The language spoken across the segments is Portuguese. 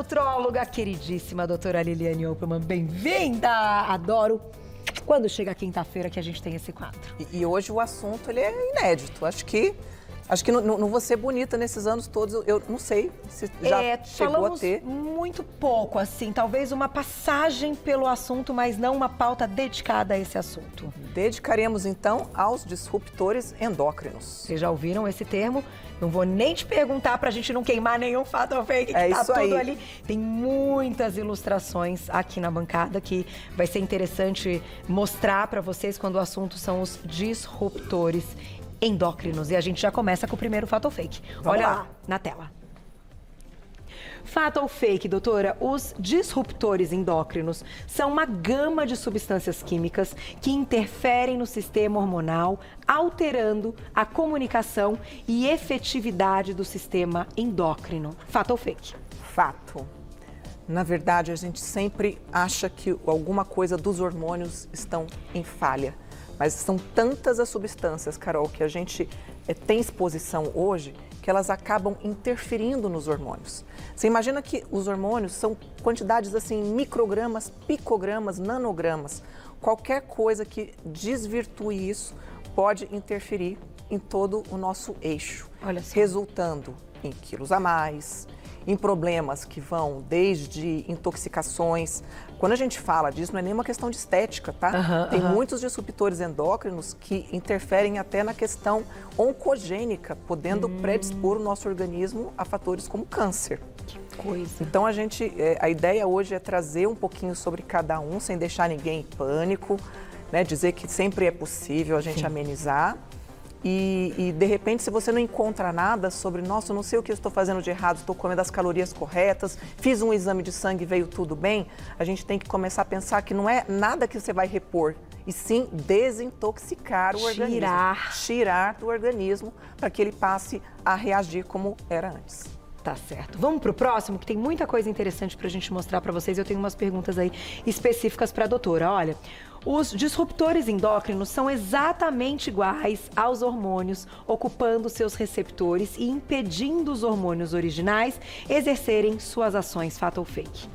nutróloga queridíssima, doutora Liliane Opelman. Bem-vinda! Adoro quando chega quinta-feira que a gente tem esse quadro. E hoje o assunto ele é inédito. Acho que não vou ser bonita nesses anos todos. Eu não sei se já chegou a ter. Muito pouco, assim. Talvez uma passagem pelo assunto, mas não uma pauta dedicada a esse assunto. Dedicaremos, então, aos disruptores endócrinos. Vocês já ouviram esse termo? Não vou nem te perguntar pra gente não queimar nenhum fato ou fake, que é tá isso tudo aí. ali. Tem muitas ilustrações aqui na bancada que vai ser interessante mostrar pra vocês quando o assunto são os disruptores endócrinos. E a gente já começa com o primeiro fato ou fake. Olha lá na tela. Fato ou fake, doutora? Os disruptores endócrinos são uma gama de substâncias químicas que interferem no sistema hormonal, alterando a comunicação e efetividade do sistema endócrino. Fato ou fake? Fato. Na verdade, a gente sempre acha que alguma coisa dos hormônios estão em falha. Mas são tantas as substâncias, Carol, que a gente tem exposição hoje, que elas acabam interferindo nos hormônios. Você imagina que os hormônios são quantidades assim, microgramas, picogramas, nanogramas. Qualquer coisa que desvirtue isso pode interferir em todo o nosso eixo, resultando em quilos a mais, em problemas que vão desde intoxicações. Quando a gente fala disso, não é nem uma questão de estética, tá? Tem muitos disruptores endócrinos que interferem até na questão oncogênica, podendo predispor o nosso organismo a fatores como câncer. Que coisa. Então a ideia hoje é trazer um pouquinho sobre cada um, sem deixar ninguém em pânico, né? Dizer que sempre é possível a gente amenizar. E de repente, se você não encontra nada sobre, nossa, eu não sei o que eu estou fazendo de errado, estou comendo as calorias corretas, fiz um exame de sangue e veio tudo bem, a gente tem que começar a pensar que não é nada que você vai repor, e sim desintoxicar o organismo. Tirar do organismo para que ele passe a reagir como era antes. Tá certo. Vamos pro próximo, que tem muita coisa interessante pra gente mostrar pra vocês. Eu tenho umas perguntas aí específicas pra doutora. Olha, os disruptores endócrinos são exatamente iguais aos hormônios, ocupando seus receptores e impedindo os hormônios originais exercerem suas ações. Fato ou fake?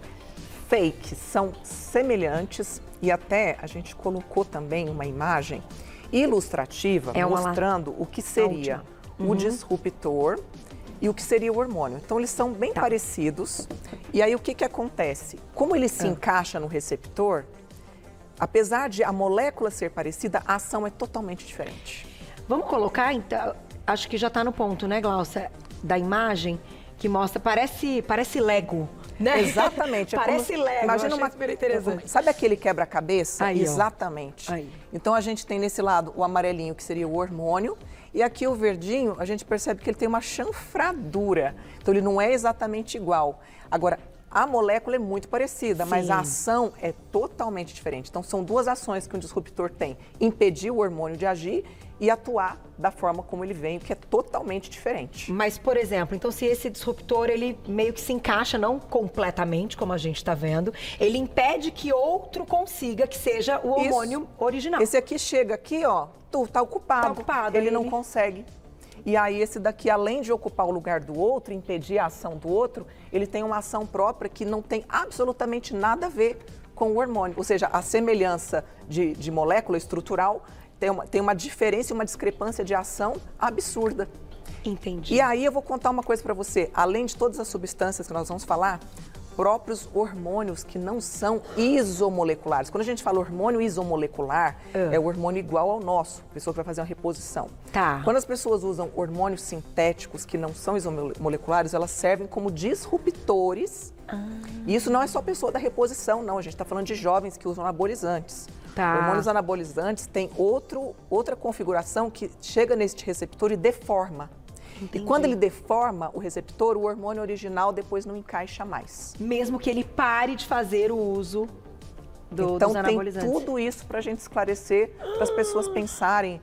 Fake. São semelhantes e até a gente colocou também uma imagem ilustrativa mostrando o que seria o disruptor e o que seria o hormônio. Então, eles são bem parecidos. E aí, o que acontece? Como ele se encaixa no receptor, apesar de a molécula ser parecida, a ação é totalmente diferente. Vamos colocar, então, acho que já está no ponto, né, Glaucia, da imagem que mostra, parece Lego, né? Exatamente. Parece Lego, imagina uma super interessante. Sabe aquele quebra-cabeça? Aí, exatamente. Aí. Então, a gente tem nesse lado o amarelinho, que seria o hormônio, e aqui o verdinho, a gente percebe que ele tem uma chanfradura. Então, ele não é exatamente igual. Agora, a molécula é muito parecida, mas a ação é totalmente diferente. Então, são duas ações que um disruptor tem. Impedir o hormônio de agir e atuar da forma como ele vem, que é totalmente diferente. Mas, por exemplo, então se esse disruptor, ele meio que se encaixa, não completamente, como a gente está vendo, ele impede que outro consiga, que seja o hormônio original. Esse aqui chega aqui, ó, tá ocupado. Tá ocupado. Ele não consegue. E aí esse daqui, além de ocupar o lugar do outro, impedir a ação do outro, ele tem uma ação própria que não tem absolutamente nada a ver com o hormônio. Ou seja, a semelhança de molécula estrutural tem uma diferença e uma discrepância de ação absurda. Entendi. E aí eu vou contar uma coisa para você. Além de todas as substâncias que nós vamos falar, próprios hormônios que não são isomoleculares. Quando a gente fala hormônio isomolecular, é o hormônio igual ao nosso, a pessoa que vai fazer uma reposição. Tá. Quando as pessoas usam hormônios sintéticos que não são isomoleculares, elas servem como disruptores. E isso não é só pessoa da reposição, não. A gente está falando de jovens que usam anabolizantes. Tá. Hormônios anabolizantes têm outra configuração que chega neste receptor e deforma. Entendi. E quando ele deforma o receptor, o hormônio original depois não encaixa mais. Mesmo que ele pare de fazer o uso dos anabolizantes. Então tem tudo isso para a gente esclarecer, para as pessoas pensarem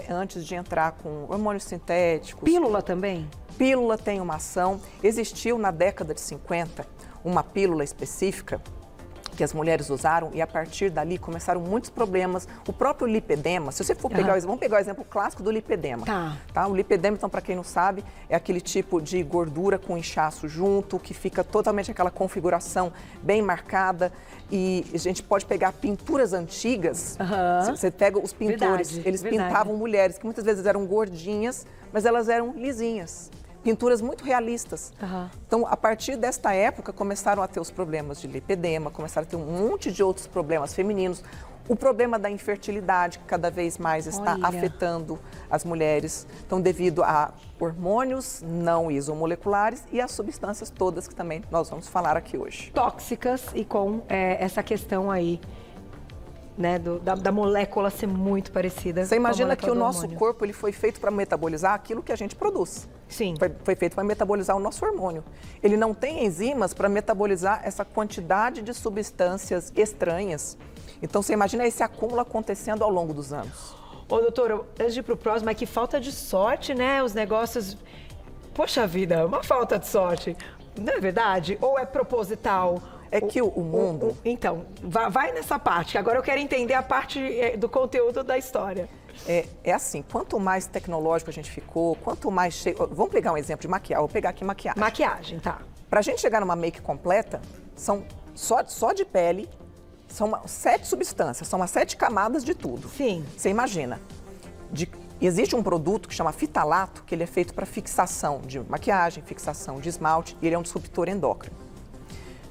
antes de entrar com hormônios sintéticos. Pílula também? Pílula tem uma ação. Existiu na década de 50 uma pílula específica que as mulheres usaram e a partir dali começaram muitos problemas. O próprio lipedema, se você for pegar, vamos pegar o exemplo clássico do lipedema. Tá? O lipedema, então, para quem não sabe, é aquele tipo de gordura com inchaço junto, que fica totalmente aquela configuração bem marcada. E a gente pode pegar pinturas antigas, você pega os pintores, eles pintavam mulheres que muitas vezes eram gordinhas, mas elas eram lisinhas. Pinturas muito realistas. Então, a partir desta época, começaram a ter os problemas de lipedema, começaram a ter um monte de outros problemas femininos. O problema da infertilidade, que cada vez mais está afetando as mulheres. Então, devido a hormônios não isomoleculares e as substâncias todas que também nós vamos falar aqui hoje. Tóxicas e com essa questão aí, né, da molécula ser muito parecida. Você imagina que o nosso corpo ele foi feito para metabolizar aquilo que a gente produz. Sim. Foi feito para metabolizar o nosso hormônio. Ele não tem enzimas para metabolizar essa quantidade de substâncias estranhas. Então, você imagina esse acúmulo acontecendo ao longo dos anos. Ô, doutora, antes de ir pro próximo, é que falta de sorte, né? Os negócios... Poxa vida, uma falta de sorte. Não é verdade? Ou é proposital? É que o mundo... Então, vai nessa parte, que agora eu quero entender a parte do conteúdo da história. É assim, quanto mais tecnológico a gente ficou, quanto mais cheio... Vamos pegar um exemplo de maquiagem. Vou pegar aqui maquiagem. Maquiagem, tá. Pra gente chegar numa make completa, são só de pele, são 7 substâncias, são umas 7 camadas de tudo. Sim. Você imagina. Existe um produto que chama fitalato, que ele é feito para fixação de maquiagem, fixação de esmalte, e ele é um disruptor endócrino.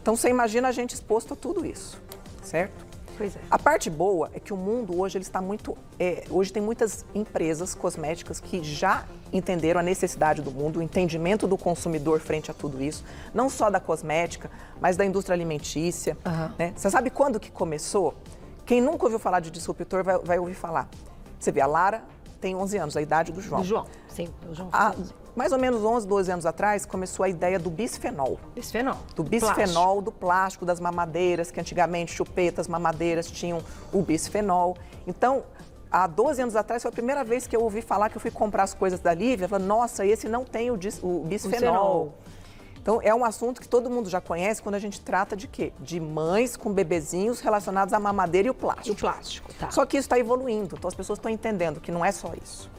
Então, você imagina a gente exposto a tudo isso, certo? Pois é. A parte boa é que o mundo hoje ele está muito... hoje tem muitas empresas cosméticas que já entenderam a necessidade do mundo, o entendimento do consumidor frente a tudo isso, não só da cosmética, mas da indústria alimentícia. Né? Você sabe quando que começou? Quem nunca ouviu falar de disruptor vai ouvir falar. Você vê, a Lara tem 11 anos, a idade do João. Do João, sim. O João mais ou menos 11, 12 anos atrás, começou a ideia do bisfenol. Bisfenol. Do bisfenol, do plástico, das mamadeiras, que antigamente chupetas, mamadeiras tinham o bisfenol. Então, há 12 anos atrás, foi a primeira vez que eu ouvi falar, que eu fui comprar as coisas da Lívia, eu falei, nossa, esse não tem o bisfenol. Então, é um assunto que todo mundo já conhece quando a gente trata de quê? De mães com bebezinhos relacionados à mamadeira e o plástico. E o plástico, tá. Só que isso está evoluindo, então as pessoas estão entendendo que não é só isso.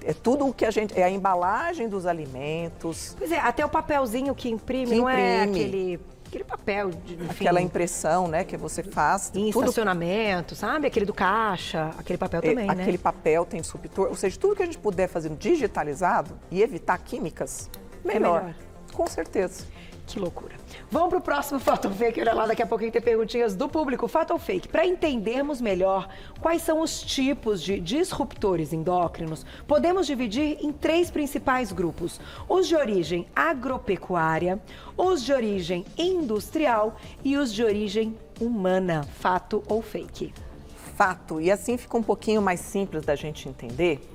É tudo o que a gente... É a embalagem dos alimentos. Pois é, até o papelzinho que imprime, não é aquele papel, enfim. Aquela impressão, né, que você faz. Em estacionamento, sabe? Aquele do caixa, aquele papel também, né? Aquele papel tem disruptor, ou seja, tudo que a gente puder fazer digitalizado e evitar químicas, melhor. Com certeza. Que loucura. Vamos para o próximo Fato ou Fake. Olha lá, daqui a pouquinho tem perguntinhas do público. Fato ou Fake? Para entendermos melhor quais são os tipos de disruptores endócrinos, podemos dividir em 3 principais grupos. Os de origem agropecuária, os de origem industrial e os de origem humana. Fato ou Fake? Fato. E assim fica um pouquinho mais simples da gente entender.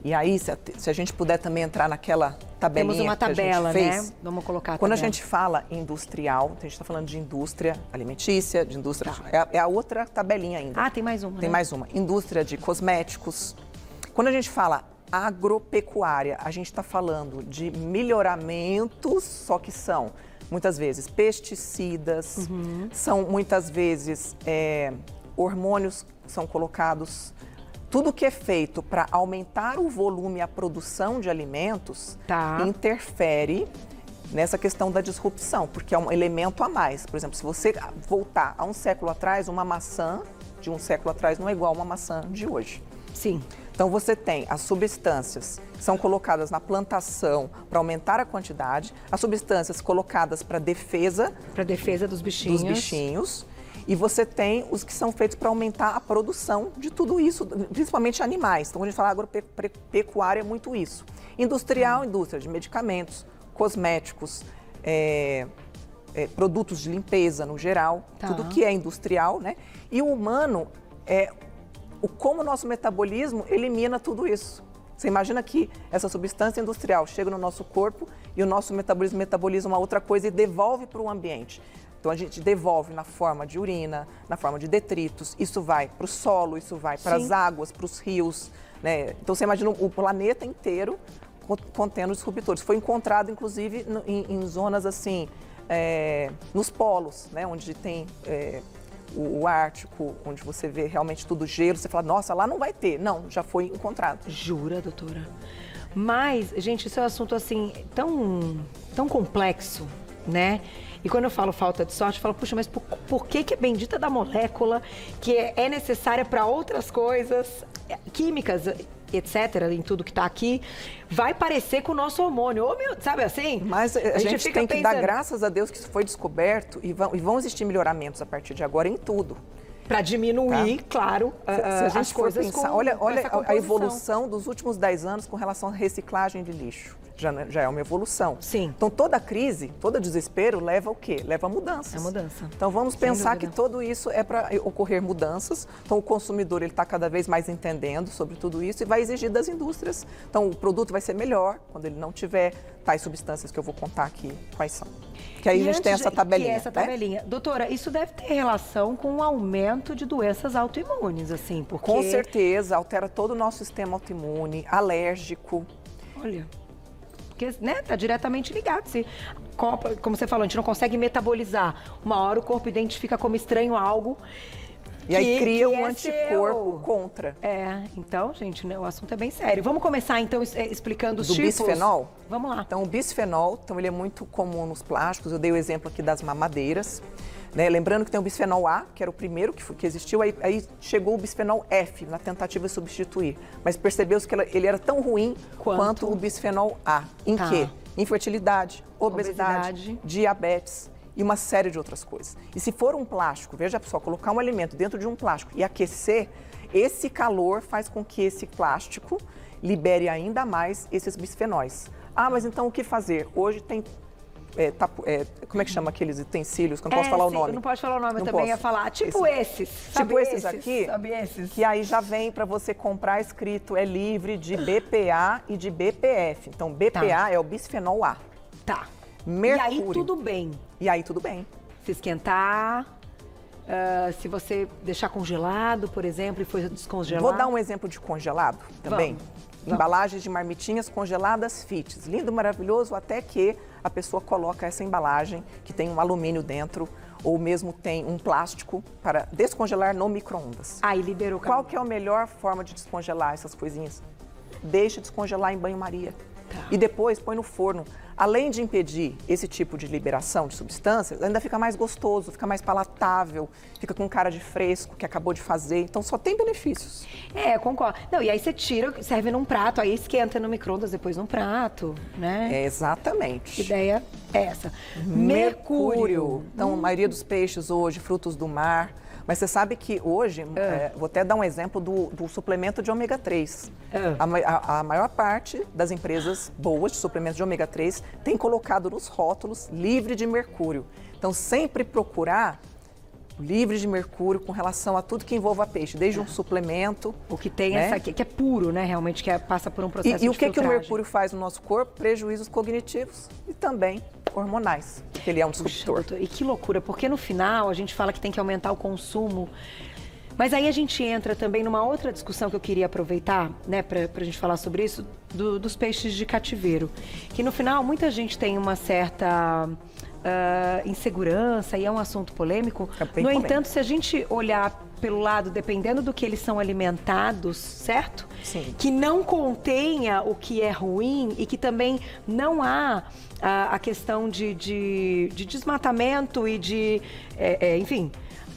E aí, se a gente puder também entrar naquela tabelinha. Temos uma tabela, que a gente fez, né? Vamos colocar a Quando tabela. a gente fala industrial, a gente está falando de indústria alimentícia, de indústria... É a outra tabelinha ainda. Ah, tem mais uma, Tem mais uma. Indústria de cosméticos. Quando a gente fala agropecuária, a gente está falando de melhoramentos, só que são, muitas vezes, pesticidas, são, muitas vezes, hormônios que são colocados... Tudo que é feito para aumentar o volume e a produção de alimentos interfere nessa questão da disrupção, porque é um elemento a mais. Por exemplo, se você voltar a um século atrás, uma maçã de um século atrás não é igual a uma maçã de hoje. Sim. Então, você tem as substâncias que são colocadas na plantação para aumentar a quantidade, as substâncias colocadas para defesa... Para defesa dos bichinhos. E você tem os que são feitos para aumentar a produção de tudo isso, principalmente animais. Então, quando a gente fala agropecuária, é muito isso. Industrial, indústria de medicamentos, cosméticos, produtos de limpeza no geral, tudo que é industrial, né? E o humano, como o nosso metabolismo elimina tudo isso. Você imagina que essa substância industrial chega no nosso corpo e o nosso metabolismo metaboliza uma outra coisa e devolve para o ambiente. Então, a gente devolve na forma de urina, na forma de detritos, isso vai para o solo, isso vai para as águas, para os rios, né? Então, você imagina o planeta inteiro contendo disruptores. Foi encontrado, inclusive, em zonas assim, nos polos, né? Onde tem o Ártico, onde você vê realmente tudo gelo, você fala, nossa, lá não vai ter. Não, já foi encontrado. Jura, doutora? Mas, gente, isso é um assunto assim tão complexo, né? E quando eu falo falta de sorte, eu falo, puxa, mas por que a bendita da molécula, que é necessária para outras coisas, químicas, etc., em tudo que está aqui, vai parecer com o nosso hormônio? Ô, meu, sabe assim? Mas a gente fica tem que pensando, dar graças a Deus que isso foi descoberto e vão existir melhoramentos a partir de agora em tudo. Para diminuir, tá? claro, Se a gente as for coisas pensar, com olha essa a composição. evolução dos últimos 10 anos com relação à reciclagem de lixo. Já é uma evolução. Sim. Então, toda crise, todo desespero leva o quê? Leva a mudanças. É mudança. Então, vamos Sem pensar dúvida. que tudo isso é para ocorrer mudanças. Então, o consumidor está cada vez mais entendendo sobre tudo isso e vai exigir das indústrias. Então, o produto vai ser melhor quando ele não tiver tais substâncias que eu vou contar aqui quais são. Que aí a gente tem essa tabelinha. Que é essa tabelinha. Né? Doutora, isso deve ter relação com o aumento de doenças autoimunes, assim, porque... Com certeza, altera todo o nosso sistema autoimune, alérgico. Olha, porque, né, tá diretamente ligado. Se, como você falou, a gente não consegue metabolizar. Uma hora o corpo identifica como estranho algo. E aí cria um é anticorpo seu. contra. Então, gente, né, o assunto é bem sério. Vamos começar, então, explicando os Do tipos. bisfenol? Vamos lá. Então, o bisfenol, ele é muito comum nos plásticos. Eu dei o exemplo aqui das mamadeiras. Né? Lembrando que tem o bisfenol A, que era o primeiro que existiu, aí chegou o bisfenol F, na tentativa de substituir. Mas percebeu-se que ele era tão ruim quanto o bisfenol A. Em quê? Infertilidade, obesidade, diabetes e uma série de outras coisas. E se for um plástico, veja só, colocar um alimento dentro de um plástico e aquecer, esse calor faz com que esse plástico libere ainda mais esses bisfenóis. Ah, mas então o que fazer? Hoje tem... como é que chama aqueles utensílios? Que eu não posso falar o nome. Não pode falar o nome, eu Não também ia posso. falar. Tipo esses. Tipo esses aqui, Sabe esses? que aí já vem para você comprar escrito, é livre de BPA e de BPF. Então, BPA é o bisfenol A. Tá. Mercúrio. E aí tudo bem. E aí tudo bem. Se esquentar, se você deixar congelado, por exemplo, e for descongelado. Vou dar um exemplo de congelado também. Embalagens de marmitinhas congeladas Fits. Lindo, maravilhoso, até que a pessoa coloca essa embalagem, que tem um alumínio dentro, ou mesmo tem um plástico, para descongelar no micro-ondas. Aí liberou o calor. Qual que é a melhor forma de descongelar essas coisinhas? Deixa descongelar em banho-maria. Tá. E depois põe no forno. Além de impedir esse tipo de liberação de substâncias, ainda fica mais gostoso, fica mais palatável, fica com cara de fresco que acabou de fazer. Então só tem benefícios. Concordo. Não, e aí você tira, serve num prato, aí esquenta no micro-ondas, depois num prato, né? Exatamente. A ideia é essa. Mercúrio. Então, a maioria dos peixes hoje, frutos do mar. Mas você sabe que hoje, vou até dar um exemplo do suplemento de ômega 3. A maior parte das empresas boas de suplementos de ômega 3 tem colocado nos rótulos livre de mercúrio. Então, sempre procurar livre de mercúrio com relação a tudo que envolva peixe, desde um suplemento. O que tem né? essa aqui, que é puro, né? Realmente, passa por um processo de E o que o filtragem. mercúrio faz no nosso corpo? Prejuízos cognitivos e também hormonais, porque ele é um disruptor. Puxa, doutor, e que loucura, porque no final a gente fala que tem que aumentar o consumo, mas aí a gente entra também numa outra discussão que eu queria aproveitar, né, pra gente falar sobre isso, dos peixes de cativeiro, que no final muita gente tem uma certa insegurança e é um assunto polêmico. No entanto, se a gente olhar pelo lado, dependendo do que eles são alimentados, certo? Sim. Que não contenha o que é ruim e que também não há a questão de desmatamento e de, enfim,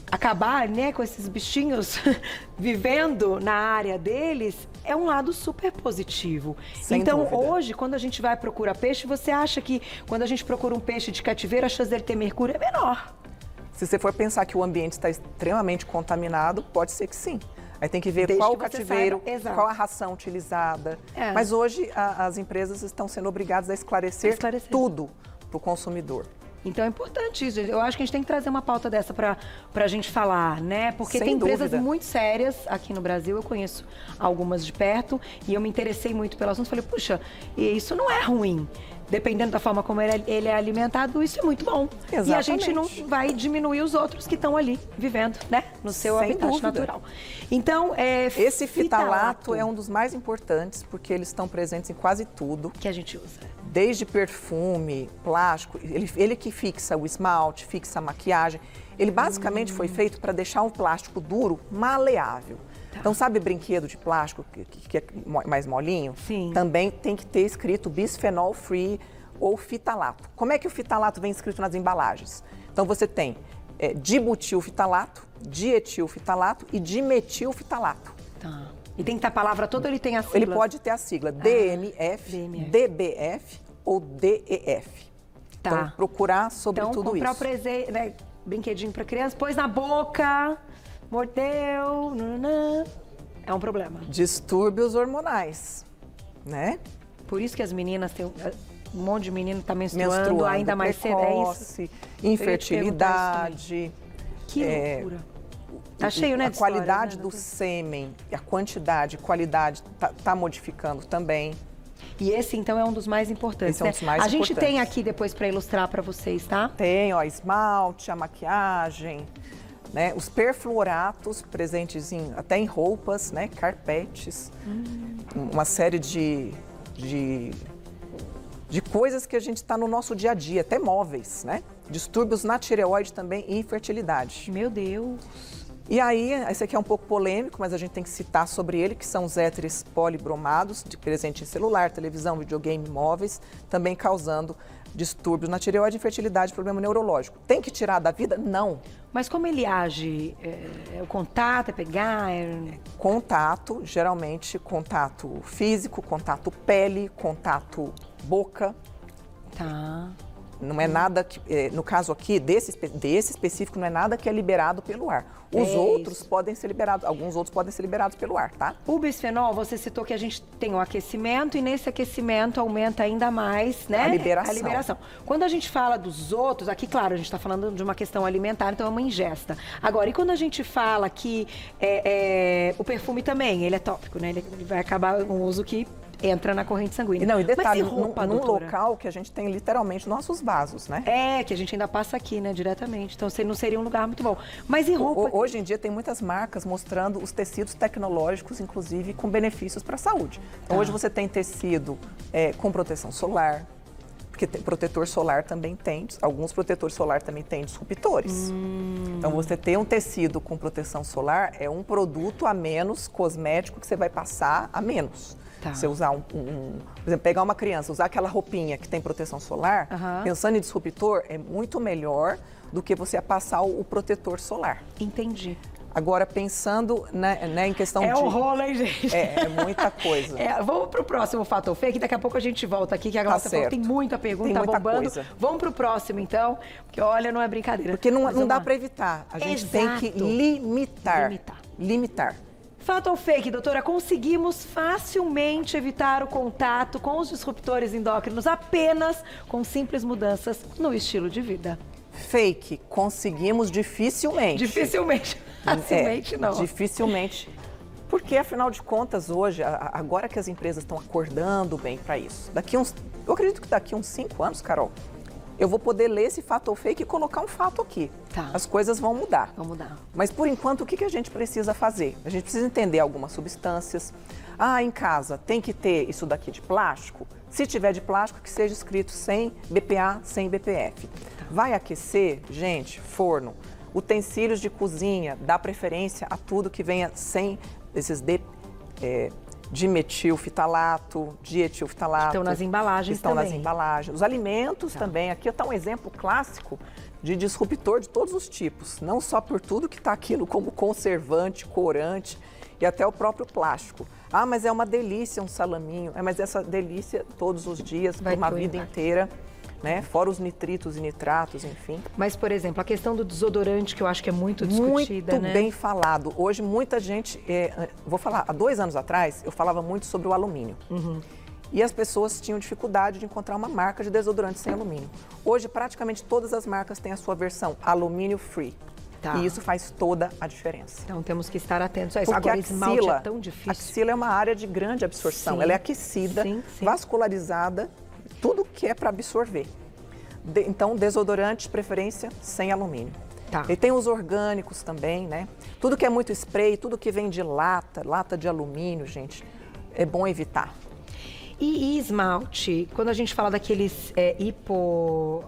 acabar, né, com esses bichinhos vivendo na área deles, é um lado super positivo. Sem então, dúvida. hoje, quando a gente vai procurar peixe, você acha que quando a gente procura um peixe de cativeiro, a chance dele ter mercúrio é menor? Se você for pensar que o ambiente está extremamente contaminado, pode ser que sim. Aí tem que ver Desde qual que o você cativeiro, saiba, exato. qual a ração utilizada. Mas hoje as empresas estão sendo obrigadas a esclarecer. Tudo para o consumidor. Então é importante isso. Eu acho que a gente tem que trazer uma pauta dessa para a gente falar, né? Porque tem empresas muito sérias aqui no Brasil, eu conheço algumas de perto, e eu me interessei muito pelo assunto. Falei, puxa, isso não é ruim. dependendo da forma como ele é alimentado, isso é muito bom. Exatamente. E a gente não vai diminuir os outros que estão ali vivendo, né? No seu Sem habitat dúvida. natural. Então, esse fitalato é um dos mais importantes, porque eles estão presentes em quase tudo. que a gente usa. Desde perfume, plástico, ele que fixa o esmalte, fixa a maquiagem. Ele basicamente foi feito para deixar um plástico duro maleável. Tá. Então, sabe brinquedo de plástico que é mais molinho? Sim. Também tem que ter escrito bisfenol free ou fitalato. Como é que o fitalato vem escrito nas embalagens? Então, você tem dibutilfitalato, dietilfitalato e dimetilfitalato. Tá. E tem que ter a palavra toda ou ele tem a sigla? Ele pode ter a sigla DMF, DMF. DBF ou DEF. Tá. Então, procurar sobre Então, tudo comprar isso. né, brinquedinho pra criança, pôs na boca, mordeu, nananã, é um problema. Distúrbios hormonais, né? Por isso que as meninas têm... Um monte de menino tá menstruando ainda mais cedo, é isso? precoce, infertilidade. Que loucura. Tá cheio, né, A de histórias, qualidade né, do doutor? sêmen, a quantidade, qualidade tá modificando também. E esse, então, é um dos mais importantes, Esse é um né? dos mais A gente tem importantes. aqui depois para ilustrar para vocês, tá? Tem, ó, esmalte, a maquiagem, né? Os perfluoratos presentes até em roupas, né? Carpetes. Uma série de coisas que a gente está no nosso dia a dia, até móveis, né? Distúrbios na tireoide também e infertilidade. Meu Deus. E aí, esse aqui é um pouco polêmico, mas a gente tem que citar sobre ele, que são os éteres polibromados, presente em celular, televisão, videogame, móveis, também causando distúrbios na tireoide, infertilidade, problema neurológico. Tem que tirar da vida? Não. Mas como ele age? É o contato, é pegar? Contato, geralmente contato físico, contato pele, contato boca. Tá. Não é nada que, no caso aqui, desse específico, não é nada que é liberado pelo ar. Os outros podem ser liberados, alguns outros podem ser liberados pelo ar, tá? O bisfenol, você citou que a gente tem o aquecimento e nesse aquecimento aumenta ainda mais, né? A liberação. A liberação. Quando a gente fala dos outros, aqui, claro, a gente está falando de uma questão alimentar, então é uma ingesta. Agora, e quando a gente fala que o perfume também, ele é tópico, né? Ele vai acabar um uso que entra na corrente sanguínea. Não, e detalhe, mas e roupa, num doutora? local que a gente tem literalmente nossos vasos, né? Que a gente ainda passa aqui, né, diretamente. Então, não seria um lugar muito bom. Mas e roupa? Hoje em dia tem muitas marcas mostrando os tecidos tecnológicos, inclusive com benefícios para a saúde. Então, hoje você tem tecido com proteção solar, porque protetor solar também tem, alguns protetores solar também têm disruptores. Então, você ter um tecido com proteção solar é um produto a menos cosmético que você vai passar a menos. Tá. Você usar por exemplo, pegar uma criança, usar aquela roupinha que tem proteção solar, pensando em disruptor, é muito melhor do que você passar o protetor solar. Entendi. Agora, pensando em questão de... É um rolo, hein, gente? É muita coisa. Vamos pro próximo Fato ou Fake, daqui a pouco a gente volta aqui, que agora certo. tem muita pergunta, Tem muita bombando. coisa. Vamos pro próximo, então, porque olha, não é brincadeira. Porque não Mas dá vamos para lá. evitar. A gente Exato. tem que limitar. Limitar. Fato ou fake, doutora? Conseguimos facilmente evitar o contato com os disruptores endócrinos apenas com simples mudanças no estilo de vida. Fake, conseguimos dificilmente. Dificilmente. Facilmente, não. Dificilmente. Porque, afinal de contas, hoje, agora que as empresas estão acordando bem para isso, eu acredito que daqui uns 5 anos, Carol, eu vou poder ler esse fato ou fake e colocar um fato aqui. Tá. As coisas vão mudar. Vamos mudar. Mas, por enquanto, o que a gente precisa fazer? A gente precisa entender algumas substâncias. Em casa, tem que ter isso daqui de plástico? Se tiver de plástico, que seja escrito sem BPA, sem BPF. Vai aquecer? Gente, forno. Utensílios de cozinha, dá preferência a tudo que venha sem esses dimetilfitalato, dietilfitalato. Estão nas embalagens Estão também. nas embalagens. Os alimentos também. Aqui está um exemplo clássico de disruptor de todos os tipos. Não só por tudo que está aqui como conservante, corante e até o próprio plástico. Mas é uma delícia um salaminho. Mas essa delícia todos os dias, por uma vida inteira. Né? Fora os nitritos e nitratos, enfim. Mas, por exemplo, a questão do desodorante, que eu acho que é muito discutida, muito né? bem falado. Hoje, muita gente... vou falar, há 2 anos atrás, eu falava muito sobre o alumínio. E as pessoas tinham dificuldade de encontrar uma marca de desodorante sem alumínio. Hoje, praticamente todas as marcas têm a sua versão alumínio free. Tá. E isso faz toda a diferença. Então, temos que estar atentos a isso. Porque Agora, esmalte é tão difícil. A axila é uma área de grande absorção. Sim. Ela é aquecida, Sim. vascularizada, tudo que é para absorver. Então, desodorante, de preferência, sem alumínio. Tá. E tem os orgânicos também, né? Tudo que é muito spray, tudo que vem de lata de alumínio, gente, é bom evitar. E esmalte, quando a gente fala daqueles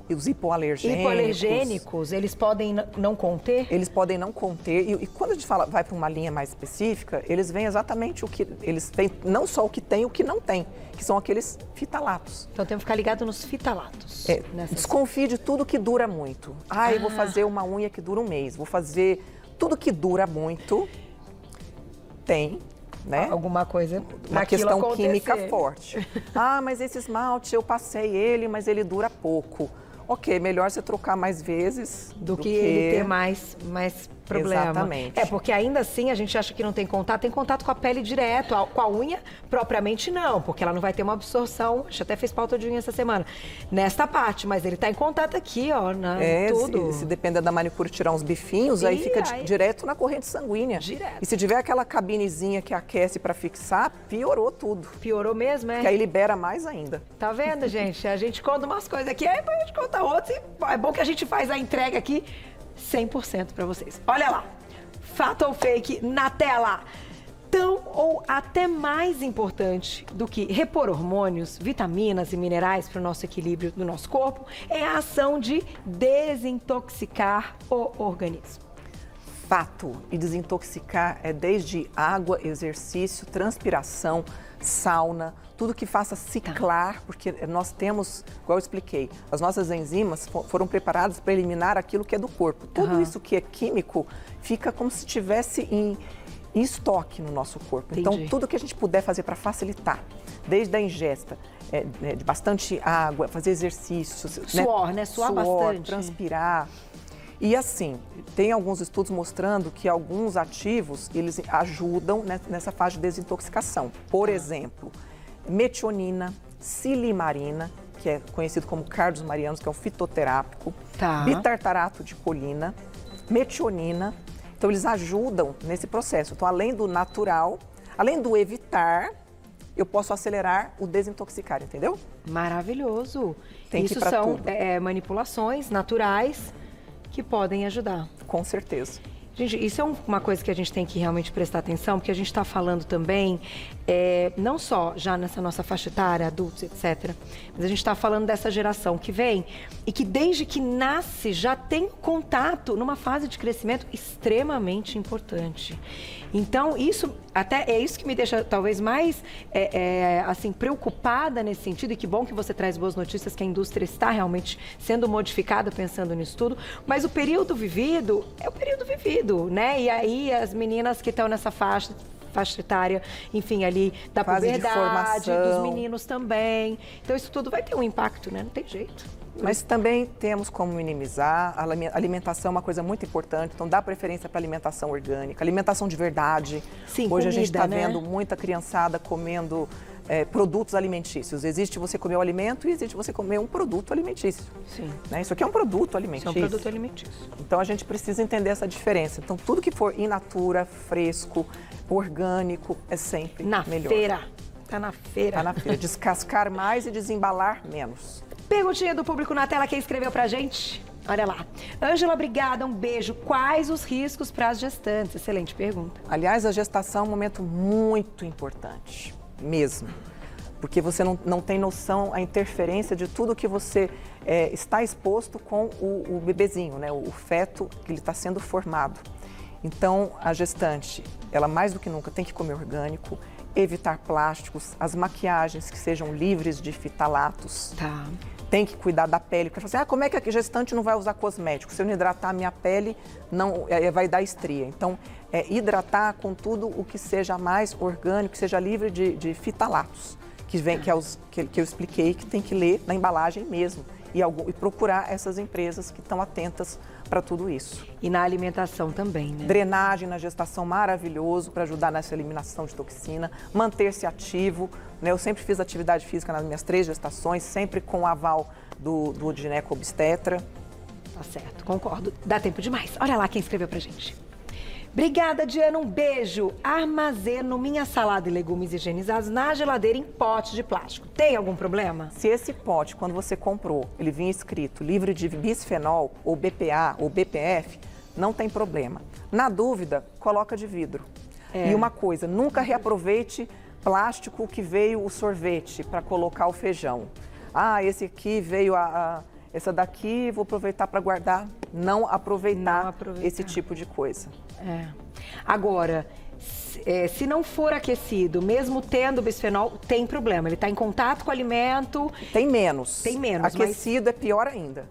Os hipoalergênicos. hipoalergênicos, eles podem não conter? Eles podem não conter. E quando a gente vai para uma linha mais específica, eles vêm exatamente o que... Eles têm não só o que tem, o que não tem, que são aqueles fitalatos. Então temos que ficar ligado nos fitalatos. Desconfie de tudo que dura muito. Eu vou fazer uma unha que dura um mês. Vou fazer tudo que dura muito. Tem... Né? Alguma coisa, uma questão química forte. Mas esse esmalte, eu passei ele, mas ele dura pouco. Ok, melhor você trocar mais vezes do que ele ter mais problema. Exatamente. Porque ainda assim a gente acha que não tem contato com a pele direto, com a unha propriamente não, porque ela não vai ter uma absorção. A gente até fez pauta de unha essa semana, nesta parte, mas ele está em contato aqui, ó, tudo. Se depender da manicure tirar uns bifinhos, aí fica direto na corrente sanguínea. Direto. E se tiver aquela cabinezinha que aquece para fixar, piorou tudo. Piorou mesmo, Porque aí libera mais ainda. Tá vendo, gente? A gente conta umas coisas aqui, aí depois a gente conta outras. É bom que a gente faz a entrega aqui 100% para vocês. Olha lá, fato ou fake na tela. Tão ou até mais importante do que repor hormônios, vitaminas e minerais para o nosso equilíbrio do nosso corpo é a ação de desintoxicar o organismo. Fato. E desintoxicar é desde água, exercício, transpiração, sauna, tudo que faça ciclar, porque nós temos, igual eu expliquei, as nossas enzimas foram preparadas para eliminar aquilo que é do corpo. Tudo isso que é químico fica como se estivesse em estoque no nosso corpo. Entendi. Então, tudo que a gente puder fazer para facilitar, desde a ingesta de bastante água, fazer exercícios... Suor, né? Suar bastante. Transpirar. E assim, tem alguns estudos mostrando que alguns ativos, eles ajudam nessa fase de desintoxicação. Por exemplo, metionina, silimarina, que é conhecido como cardos marianos, que é um fitoterápico, bitartarato de colina, metionina. Então, eles ajudam nesse processo. Então, além do natural, além do evitar, eu posso acelerar o desintoxicar, entendeu? Maravilhoso. Tem que ir pra são tudo. Manipulações naturais que podem ajudar. Com certeza. Gente, isso é uma coisa que a gente tem que realmente prestar atenção, porque a gente está falando também, não só já nessa nossa faixa etária, adultos, etc., mas a gente está falando dessa geração que vem e que desde que nasce já tem contato numa fase de crescimento extremamente importante. Então, isso até é isso que me deixa talvez mais assim, preocupada nesse sentido, e que bom que você traz boas notícias, que a indústria está realmente sendo modificada pensando nisso tudo, mas o período vivido é o período vivido, né? E aí as meninas que estão nessa faixa etária, enfim, ali da puberdade, dos meninos também. Então isso tudo vai ter um impacto, né? Não tem jeito. Mas também temos como minimizar. A alimentação é uma coisa muito importante, então dá preferência para alimentação orgânica, alimentação de verdade. Sim, hoje comida, a gente está né? vendo muita criançada comendo produtos alimentícios. Existe você comer o alimento e existe você comer um produto alimentício. Sim. Né? Isso aqui é um produto alimentício. Isso é um produto alimentício. Então a gente precisa entender essa diferença. Então tudo que for in natura, fresco, orgânico, é sempre melhor. Feira. Tá na feira. Tá na feira. Descascar mais e desembalar menos. Perguntinha do público na tela, quem escreveu pra gente? Olha lá. Ângela, obrigada, um beijo. Quais os riscos para as gestantes? Excelente pergunta. Aliás, a gestação é um momento muito importante, mesmo. Porque você não tem noção a interferência de tudo que você está exposto com o bebezinho, né? O feto que ele está sendo formado. Então, a gestante, ela mais do que nunca tem que comer orgânico, evitar plásticos, as maquiagens que sejam livres de fitalatos. Tá. Tem que cuidar da pele, porque assim, como é que a gestante não vai usar cosmético? Se eu não hidratar a minha pele, não vai dar estria. Então, hidratar com tudo o que seja mais orgânico, que seja livre de fitalatos, que eu expliquei, que tem que ler na embalagem mesmo. E procurar essas empresas que estão atentas para tudo isso. E na alimentação também, né? Drenagem na gestação, maravilhoso para ajudar nessa eliminação de toxina. Manter-se ativo, né? Eu sempre fiz atividade física nas minhas 3 gestações, sempre com o aval do gineco-obstetra. Tá certo, concordo. Dá tempo demais. Olha lá quem escreveu pra gente. Obrigada, Diana, um beijo. Armazeno minha salada e legumes higienizados na geladeira em pote de plástico. Tem algum problema? Se esse pote, quando você comprou, ele vinha escrito livre de bisfenol, ou BPA, ou BPF, não tem problema. Na dúvida, coloca de vidro. E uma coisa, nunca reaproveite plástico que veio o sorvete para colocar o feijão. Ah, esse aqui veio essa daqui, vou aproveitar para guardar. Não aproveitar esse tipo de coisa. Agora, se não for aquecido, mesmo tendo bisfenol, tem problema. Ele está em contato com o alimento. Tem menos. Tem menos. Aquecido é pior ainda.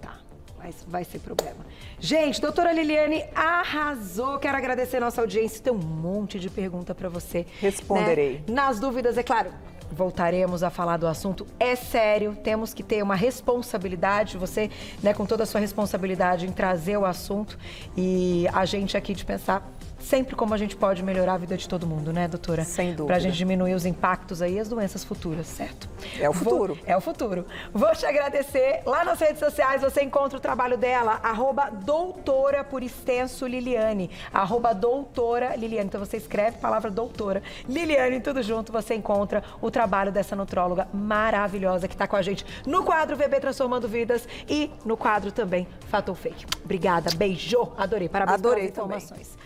Tá, mas vai ser problema. Gente, doutora Liliane arrasou. Quero agradecer a nossa audiência. Tem um monte de pergunta para você. Responderei. Né? Nas dúvidas, é claro, voltaremos a falar do assunto. É sério, temos que ter uma responsabilidade, você, né, com toda a sua responsabilidade em trazer o assunto e a gente aqui de pensar sempre como a gente pode melhorar a vida de todo mundo, né, doutora? Sem dúvida. Pra gente diminuir os impactos aí, as doenças futuras, certo? É o futuro. É o futuro. Vou te agradecer. Lá nas redes sociais você encontra o trabalho dela, @doutora por extenso Liliane, @doutora Liliane. Então você escreve a palavra doutora Liliane, tudo junto, você encontra o trabalho dessa nutróloga maravilhosa que está com a gente no quadro VB Transformando Vidas e no quadro também Fato ou Fake. Obrigada, beijo, adorei, parabéns pelas informações.